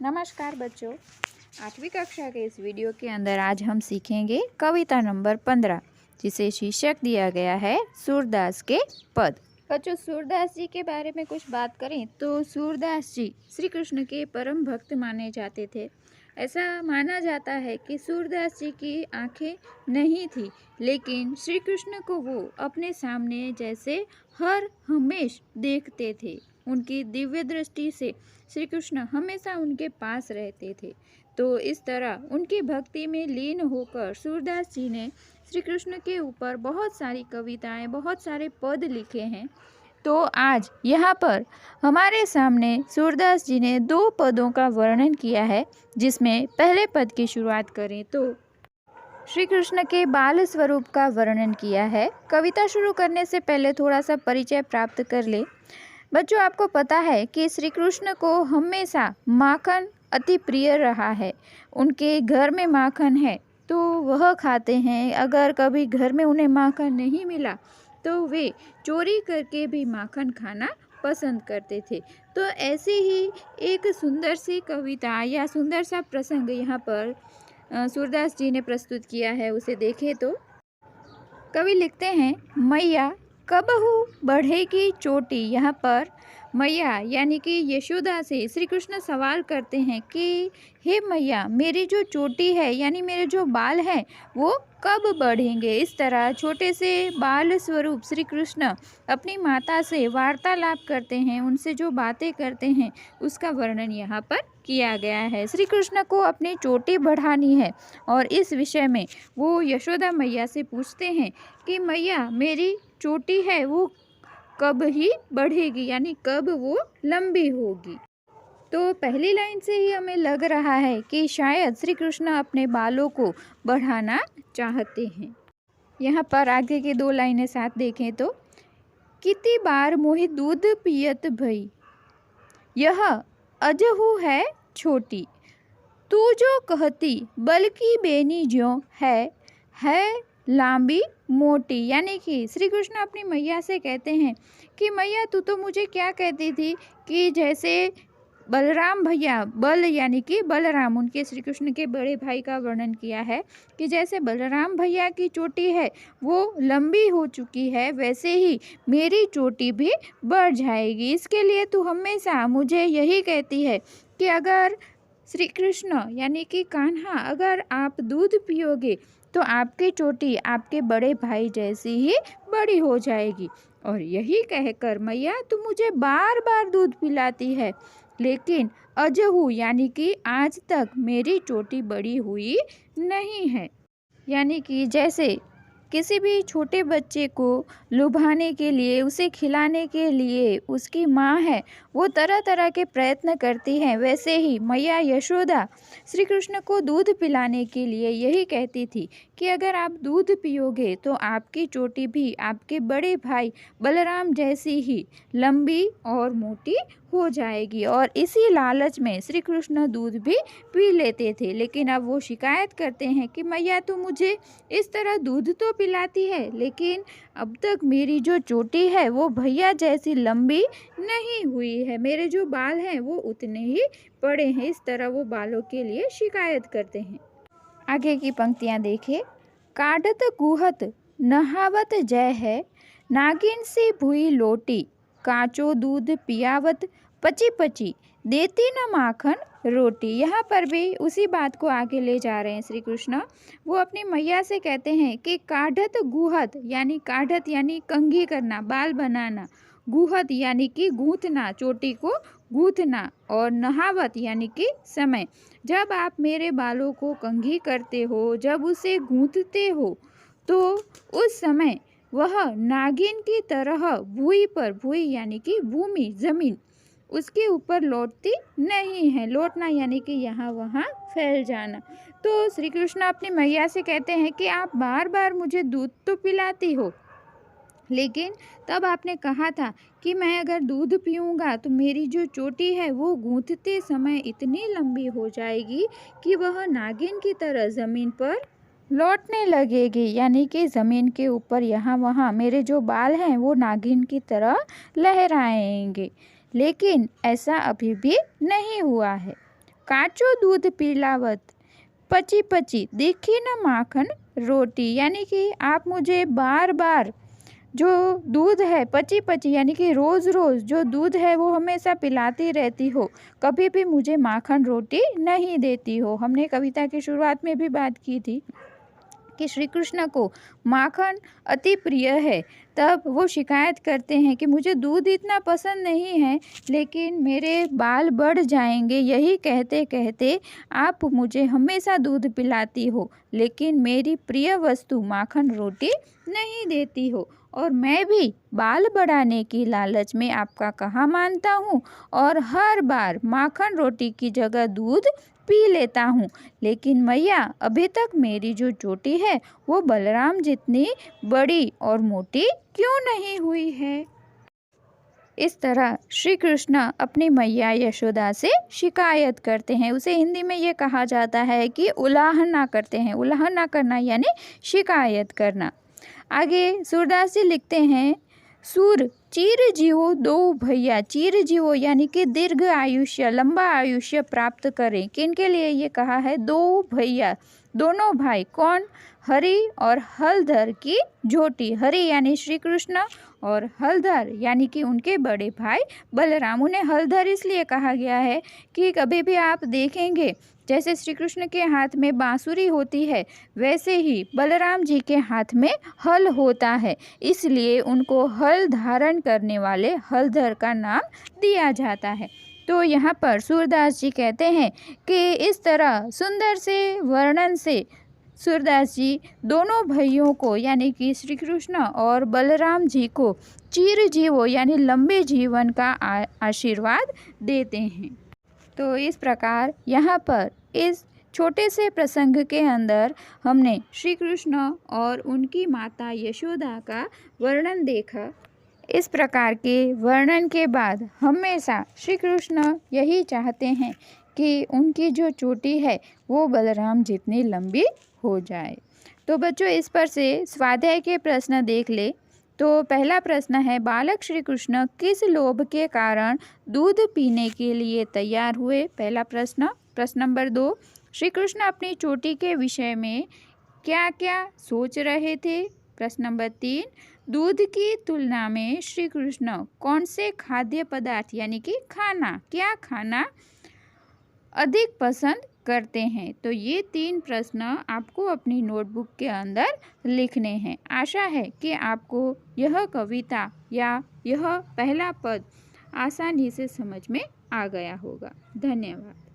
नमस्कार बच्चों, 8वीं कक्षा के इस वीडियो के अंदर आज हम सीखेंगे कविता नंबर 15, जिसे शीर्षक दिया गया है सूरदास के पद। बच्चों, सूरदास जी के बारे में कुछ बात करें तो सूरदास जी श्री कृष्ण के परम भक्त माने जाते थे। ऐसा माना जाता है कि सूरदास जी की आंखें नहीं थी, लेकिन श्री कृष्ण को वो अपने सामने जैसे हर हमेश देखते थे। उनकी दिव्य दृष्टि से श्री कृष्ण हमेशा उनके पास रहते थे। तो इस तरह उनकी भक्ति में लीन होकर सूरदास जी ने श्री कृष्ण के ऊपर बहुत सारी कविताएं, बहुत सारे पद लिखे हैं। तो आज यहाँ पर हमारे सामने सूरदास जी ने 2 पदों का वर्णन किया है, जिसमें पहले पद की शुरुआत करें तो श्री कृष्ण के बाल स्वरूप का वर्णन किया है। कविता शुरू करने से पहले थोड़ा सा परिचय प्राप्त कर ले। बच्चों, आपको पता है कि श्री कृष्ण को हमेशा माखन अति प्रिय रहा है। उनके घर में माखन है तो वह खाते हैं। अगर कभी घर में उन्हें माखन नहीं मिला तो वे चोरी करके भी माखन खाना पसंद करते थे। तो ऐसे ही एक सुंदर सी कविता या सुंदर सा प्रसंग यहाँ पर सूरदास जी ने प्रस्तुत किया है। उसे देखें तो कवि लिखते हैं, मैया कबहू बढ़ेगी चोटी। यहाँ पर मैया यानी कि यशोदा से श्री कृष्ण सवाल करते हैं कि हे मैया, मेरी जो चोटी है यानी मेरे जो बाल हैं वो कब बढ़ेंगे। इस तरह छोटे से बाल स्वरूप श्री कृष्ण अपनी माता से वार्तालाप करते हैं, उनसे जो बातें करते हैं उसका वर्णन यहाँ पर किया गया है। श्री कृष्ण को अपनी चोटी बढ़ानी है और इस विषय में वो यशोदा मैया से पूछते हैं कि मैया, मेरी चोटी है वो कब ही बढ़ेगी, यानी कब वो लंबी होगी। तो पहली लाइन से ही हमें लग रहा है कि शायद श्री कृष्ण अपने बालों को बढ़ाना चाहते हैं। यहाँ पर आगे की 2 लाइनें साथ देखें तो कितनी बार मोहि दूध पियत भई, यह अजहू है छोटी। तू जो कहती बल्कि बेनी ज्यों है लांबी मोटी। यानी कि श्री कृष्ण अपनी मैया से कहते हैं कि मैया, तू तो मुझे क्या कहती थी कि जैसे बलराम भैया, बल यानी कि बलराम, उनके श्री कृष्ण के बड़े भाई का वर्णन किया है कि जैसे बलराम भैया की चोटी है वो लंबी हो चुकी है, वैसे ही मेरी चोटी भी बढ़ जाएगी। इसके लिए तू हमेशा मुझे यही कहती है कि अगर श्री कृष्ण यानी कि कान्हा, अगर आप दूध पियोगे तो आपकी चोटी आपके बड़े भाई जैसी ही बड़ी हो जाएगी। और यही कहकर मैया तू मुझे बार बार दूध पिलाती है, लेकिन अजहू यानी कि आज तक मेरी चोटी बड़ी हुई नहीं है। यानी कि जैसे किसी भी छोटे बच्चे को लुभाने के लिए, उसे खिलाने के लिए उसकी माँ है वो तरह तरह के प्रयत्न करती है, वैसे ही मैया यशोदा श्री कृष्ण को दूध पिलाने के लिए यही कहती थी कि अगर आप दूध पियोगे तो आपकी चोटी भी आपके बड़े भाई बलराम जैसी ही लंबी और मोटी हो जाएगी। और इसी लालच में श्री कृष्ण दूध भी पी लेते थे। लेकिन अब वो शिकायत करते हैं कि मैया, तू मुझे इस तरह दूध तो पिलाती है, लेकिन अब तक मेरी जो चोटी है वो भैया जैसी लंबी नहीं हुई है, मेरे जो बाल हैं वो उतने ही बड़े हैं। इस तरह वो बालों के लिए शिकायत करते हैं। आगे की पंक्तियां देखिए, काढ़त गुहत नहावत जय है, नागिन से भुई लोटी, काचो दूध पियावत पची पची, देती न माखन रोटी। यहाँ पर भी उसी बात को आगे ले जा रहे हैं श्री कृष्ण। वो अपनी मैया से कहते हैं कि काढ़त गुहत यानी काढ़त यानी कंघी करना, बाल बनाना, गुहत यानी कि गूंथना, चोटी को गूंथना, और नहावत यानी कि समय। जब आप मेरे बालों को कंघी करते हो, जब उसे गूंथते हो, तो उस समय वह नागिन की तरह भूमि पर, भूमि यानी कि भूमि, जमीन, उसके ऊपर लौटती नहीं है। लौटना यानी कि यहाँ वहाँ फैल जाना। तो श्री कृष्ण अपनी मैया से कहते हैं कि आप बार बार मुझे दूध तो पिलाती हो, लेकिन तब आपने कहा था कि मैं अगर दूध पीऊँगा तो मेरी जो चोटी है वो गूंथते समय इतनी लंबी हो जाएगी कि वह नागिन की तरह ज़मीन पर लौटने लगेगी। यानी कि ज़मीन के ऊपर यहाँ वहाँ मेरे जो बाल हैं वो नागिन की तरह लहराएंगे। लेकिन ऐसा अभी भी नहीं हुआ है। काचो दूध पिलावत, पची पची दिखी न माखन रोटी। यानी कि आप मुझे बार बार जो दूध है पची पची यानी कि रोज़ रोज़ जो दूध है वो हमेशा पिलाती रहती हो, कभी भी मुझे माखन रोटी नहीं देती हो। हमने कविता की शुरुआत में भी बात की थी कि श्री कृष्ण को माखन अति प्रिय है। तब वो शिकायत करते हैं कि मुझे दूध इतना पसंद नहीं है, लेकिन मेरे बाल बढ़ जाएंगे, यही कहते कहते आप मुझे हमेशा दूध पिलाती हो, लेकिन मेरी प्रिय वस्तु माखन रोटी नहीं देती हो। और मैं भी बाल बढ़ाने की लालच में आपका कहाँ मानता हूँ और हर बार माखन रोटी की जगह दूध पी लेता हूँ। लेकिन मैया, अभी तक मेरी जो चोटी है वो बलराम जितनी बड़ी और मोटी क्यों नहीं हुई है। इस तरह श्री कृष्ण अपनी मैया यशोदा से शिकायत करते हैं। उसे हिंदी में ये कहा जाता है कि उलाहना करते हैं। उलाहना करना यानी शिकायत करना। आगे सूरदास जी लिखते हैं, सूर चीर जीवो दो भैया। चीर जीवो यानी कि दीर्घ आयुष्य, लंबा आयुष्य प्राप्त करें। किनके लिए ये कहा है? दो भैया, दोनों भाई। कौन? हरि और हलधर की झोटी। हरि यानी श्री कृष्ण और हलधर यानी कि उनके बड़े भाई बलराम। उन्हें हलधर इसलिए कहा गया है कि कभी भी आप देखेंगे जैसे श्री कृष्ण के हाथ में बांसुरी होती है, वैसे ही बलराम जी के हाथ में हल होता है, इसलिए उनको हल धारण करने वाले हलधर का नाम दिया जाता है। तो यहाँ पर सूरदास जी कहते हैं कि इस तरह सुंदर से वर्णन से सूरदास जी दोनों भाइयों को यानी कि श्री कृष्ण और बलराम जी को चिर जीवो यानी लंबे जीवन का आशीर्वाद देते हैं। तो इस प्रकार यहाँ पर इस छोटे से प्रसंग के अंदर हमने श्री कृष्ण और उनकी माता यशोदा का वर्णन देखा। इस प्रकार के वर्णन के बाद हमेशा श्री कृष्ण यही चाहते हैं कि उनकी जो चोटी है वो बलराम जितनी लंबी हो जाए। तो बच्चों, इस पर से स्वाध्याय के प्रश्न देख ले। तो पहला प्रश्न है, बालक श्री कृष्ण किस लोभ के कारण दूध पीने के लिए तैयार हुए? पहला प्रश्न। प्रश्न नंबर 2, श्री कृष्ण अपनी चोटी के विषय में क्या क्या सोच रहे थे? प्रश्न नंबर 3, दूध की तुलना में श्री कृष्ण कौन से खाद्य पदार्थ यानी कि खाना, क्या खाना अधिक पसंद करते हैं? तो ये 3 प्रश्न आपको अपनी नोटबुक के अंदर लिखने हैं। आशा है कि आपको यह कविता या यह पहला पद आसानी से समझ में आ गया होगा। धन्यवाद।